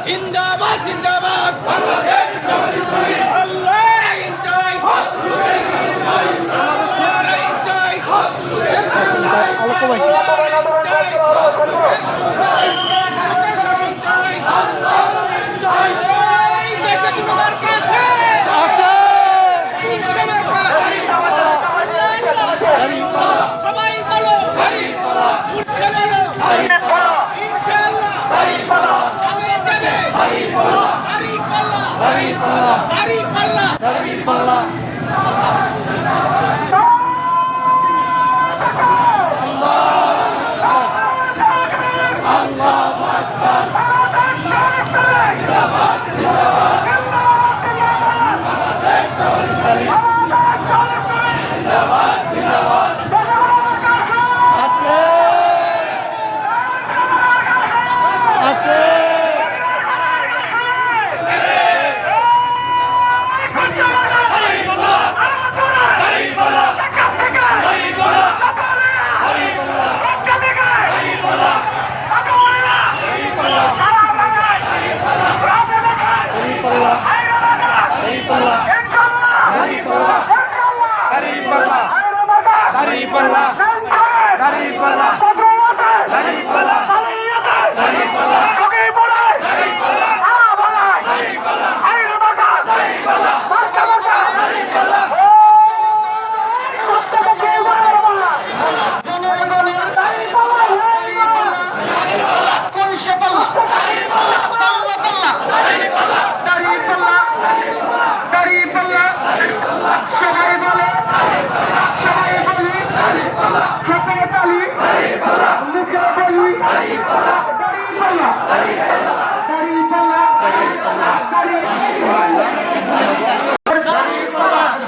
জিন্দাবাদ জিন্দাবাদ বাংলাদেশ জামাত ইসলামী আল্লাহ ইনসাই সবাই বলো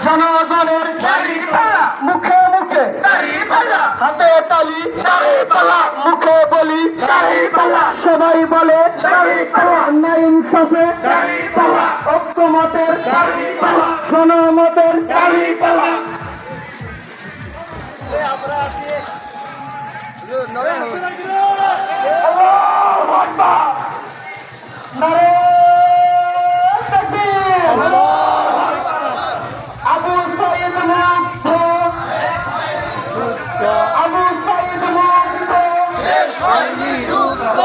জনগণের মুখে মুখে হাতে তালি মুখে বলি সবাই বলে না ইনসাফে ঐক্যমতের জনমতের আবু সাইদ মুক্ত আবু সাইদ মুক্ত শেষ হয়নি যুদ্ধ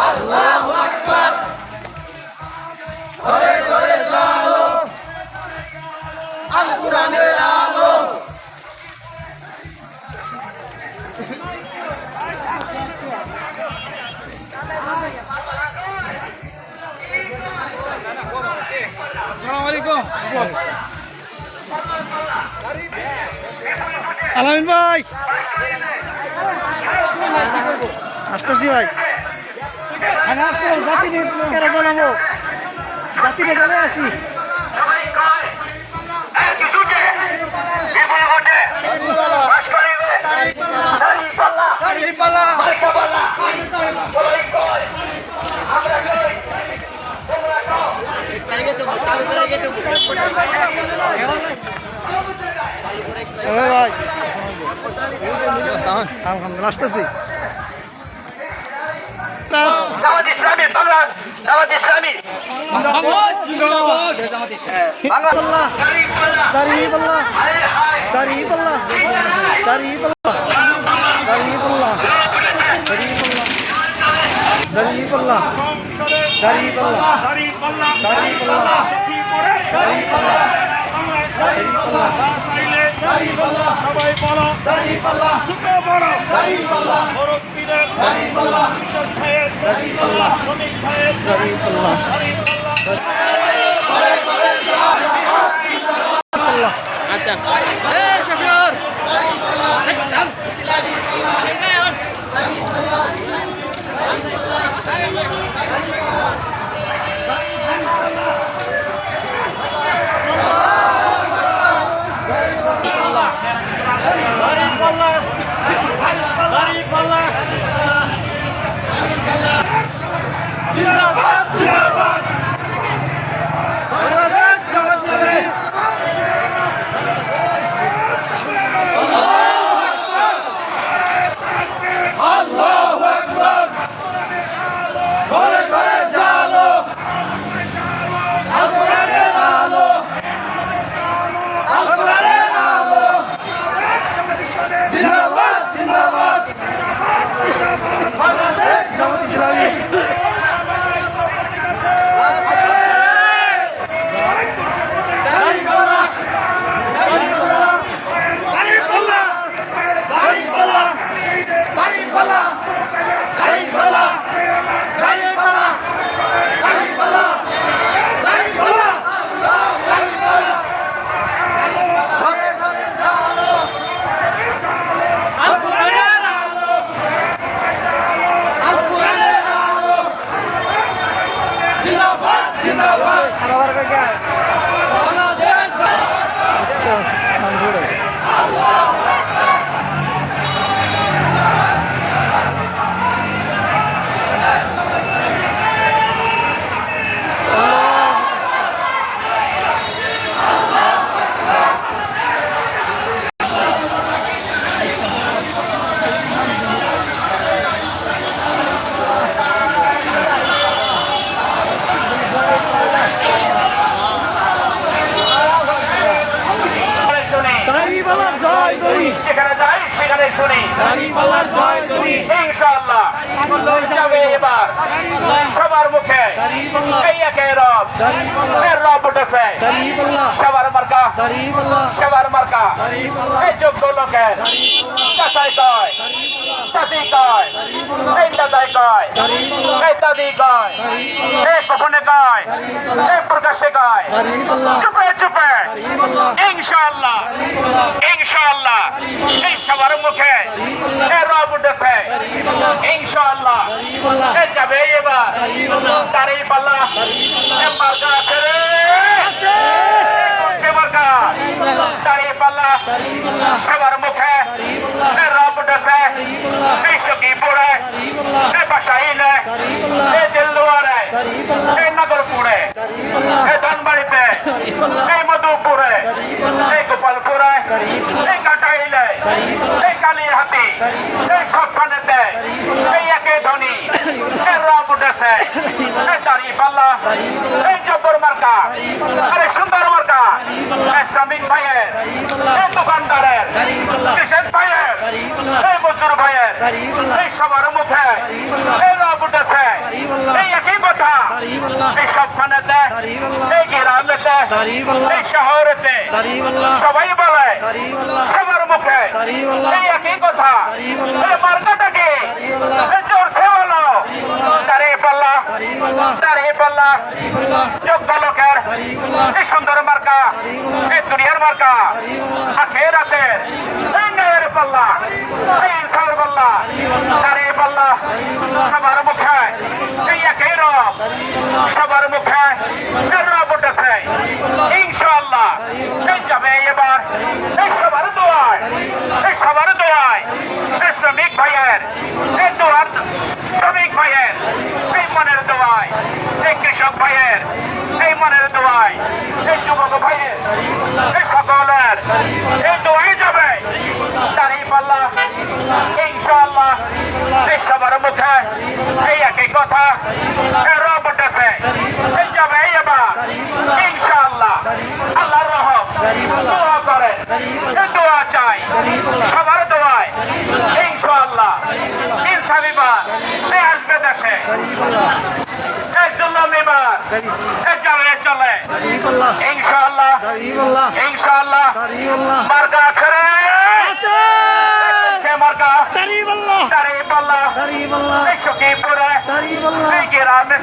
আল্লাহু আকবার ঘরে ঘরে আলো আল কোরআনের আলো আলামিন ভাই আসতেছি ভাই জাতি নিয়ে জানাবো জাতি নিয়ে চলে আসি ভাই আলহামদুলিল্লাহ আসতেছি জামাত ইসলামী বাংলা জামাত ইসলামী বাংলা দাঁড়িয়ে পাল্লা দাঁড়িয়ে পাল্লা দাঁড়িয়ে পাল্লা দাঁড়িয়ে পাল্লা দাঁড়িয়ে পাল্লা দাঁড়িয়ে পাল্লা দাঁড়িয়ে পাল্লা দাঁড়িয়ে পাল্লা দাঁড়িয়ে পাল্লা সবাই বলো দাঁড়িয়ে পাল্লা ছোট বড় দাঁড়িয়ে পাল্লা মুরব্বীদের দাঁড়িয়ে পাল্লা কৃষক ভাইয়ের দাঁড়িয়ে পাল্লা শ্রমিক ভাইয়ের দাঁড়িয়ে পাল্লা আচ্ছা এই শ্বশুর যেখানে যাই সেখানে শুনি ইনশাআল্লাহ যাবে এবার সবার মুখে এই একে রব রব উঠেছে সবার মার্কা সবার মার্কা এই যোগ্য লোকের চাচাই কয় চাচি কয় এই দাদাই কয় এই দাদি কয় এই গোপনে কয় এই প্রকাশ্যে কয় চুপে চুপে ইনশাআল্লাহ ইনশাআল্লাহ এই সবার মুখে এই রব উঠেছে ইনশাআল্লাহ এই যাবে এবার দাঁড়িয়ে পাল্লা এ মার্কা আছে রে মার্কা দাঁড়িয়ে পাল্লা সবার মুখে এই রব উঠেছে এই সখী পড়ে এই বাসাইলে এই দিলদুয়ারে এই নগরপুরে এই ধনবাড়িতে এই মধুপুরে এই গোপালপুরে এই কাটাইলে এই কালীহাতি এই সবখানেতে এই একে ধনী এই রব উঠেছে এই দাঁড়িয়ে পাল্লা এই জব্বর মার্কা আরে সুন্দর মার্কা এই শ্রমিক ভাইয়ের এই দোকানদারের কৃষক ভাইয়ের এই মজুর ভাইয়ের এই সবার মুখে এই রব উঠেছে এই একই কথা এই সবখানেতে এই গ্রামেতে এই শহরেতে সবাই বলে সবার মুখে এই একই কথা এই মার্কাটাকে জোরসে বলো দাঁড়িয়ে পাল্লা দাঁড়িয়ে পাল্লা যোগ্য লোকের এই সুন্দর মার্কা আখেরাতের এই ন্যায়ের পাল্লা এই ইনসাফের পাল্লা দাঁড়িয়ে পাল্লা সবার মুখে এই একই রব সবার মুখে রব উঠেছে ইনশাআল্লাহ এই যাবে এবার এই সবার দোয়ায় এই সবার দোয়ায় এই শ্রমিক ভাইয়ের এই দোয়ার শ্রমিক ভাইয়ের এই মনের দোয়ায় এই কৃষক ভাইয়ের এই মনের দোয়ায় এই যুবক ভাইয়ের এই সকলের এই দোয়াই যাবে দাঁড়িয়ে পাল্লা ইনশাআল্লাহ এই সবার মুখে এই একই কথা রব উঠেছে এই যাবে এবার ইনশাআল্লাহ আল্লাহর রহম দোয়া করে এই দোয়া চাই সবার দোয়ায় ইনশাআল্লাহ ইনসাফিবার এই আসবে দেশে এই জুলুম এবার এই যাবে চলে ইনশাআল্লাহ ইনশাআল্লাহ মার্কা ছেড়ে মার্কা দাঁড়িয়ে পাল্লা এই সখীপুরে এই গ্রামে